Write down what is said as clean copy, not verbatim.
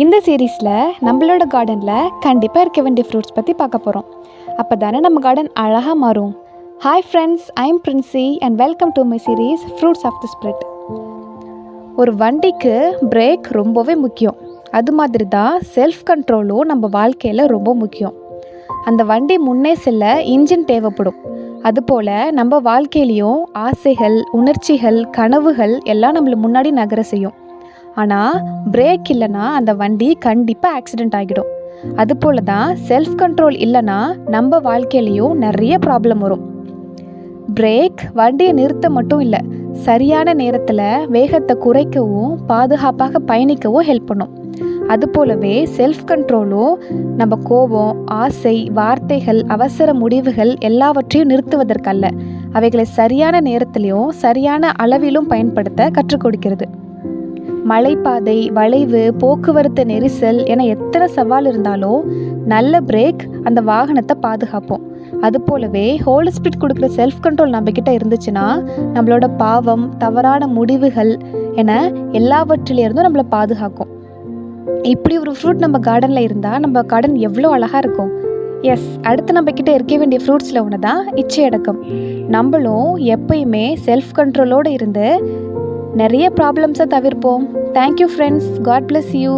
இந்த சீரீஸில் நம்மளோட கார்டனில் கண்டிப்பாக இருக்க வேண்டிய ஃப்ரூட்ஸ் பற்றி பார்க்க போகிறோம். அப்போ தானே நம்ம கார்டன் அழகாக மாறும். Hi friends, I'm Princy and welcome to my series fruits of the spirit. ஒரு வண்டிக்கு பிரேக் ரொம்பவே முக்கியம். அது மாதிரி தான் செல்ஃப் கண்ட்ரோலும் நம்ம வாழ்க்கையில் ரொம்ப முக்கியம். அந்த வண்டி முன்னே செல்ல இன்ஜின் தேவைப்படும். அதுபோல் நம்ம வாழ்க்கையிலையும் ஆசைகள், உணர்ச்சிகள், கனவுகள் எல்லாம் நம்மளை முன்னாடி நகர செய்யும். ஆனால் பிரேக் இல்லைன்னா அந்த வண்டி கண்டிப்பாக ஆக்சிடெண்ட் ஆகிடும். அதுபோல் தான் செல்ஃப் கண்ட்ரோல் இல்லைன்னா நம்ம வாழ்க்கையிலையும் நிறைய ப்ராப்ளம் வரும். பிரேக் வண்டியை நிறுத்த மட்டும் இல்லை, சரியான நேரத்தில் வேகத்தை குறைக்கவும் பாதுகாப்பாக பயணிக்கவும் ஹெல்ப் பண்ணும். அதுபோலவே செல்ஃப் கண்ட்ரோலும் நம்ம கோபம், ஆசை, வார்த்தைகள், அவசர முடிவுகள் எல்லாவற்றையும் நிறுத்துவதற்கல்ல, அவைகளை சரியான நேரத்திலையும் சரியான அளவிலும் பயன்படுத்த கற்றுக் கொடுக்கிறது. மலைப்பாதை, வளைவு, போக்குவரத்து நெரிசல் என எத்தனை சவால் இருந்தாலும் நல்ல பிரேக் அந்த வாகனத்தை பாதுகாப்போம். அதுபோலவே ஹோலி ஸ்பிரிட் கொடுக்குற செல்ஃப் கண்ட்ரோல் நம்மக்கிட்ட இருந்துச்சுன்னா நம்மளோட பாவம், தவறான முடிவுகள் என எல்லாவற்றிலிருந்தும் நம்மளை பாதுகாக்கும். இப்படி ஒரு ஃப்ரூட் நம்ம கார்டனில் இருந்தால் நம்ம கார்டன் எவ்வளோ அழகாக இருக்கும். எஸ், அடுத்து நம்மக்கிட்ட இருக்க வேண்டிய ஃப்ரூட்ஸில் ஒன்று தான் இச்சையடக்கம். நம்மளும் எப்பயுமே செல்ஃப் கண்ட்ரோலோடு இருந்து நிறைய ப்ராப்ளம்ஸை தவிர்ப்போம். Thank you friends, God bless you.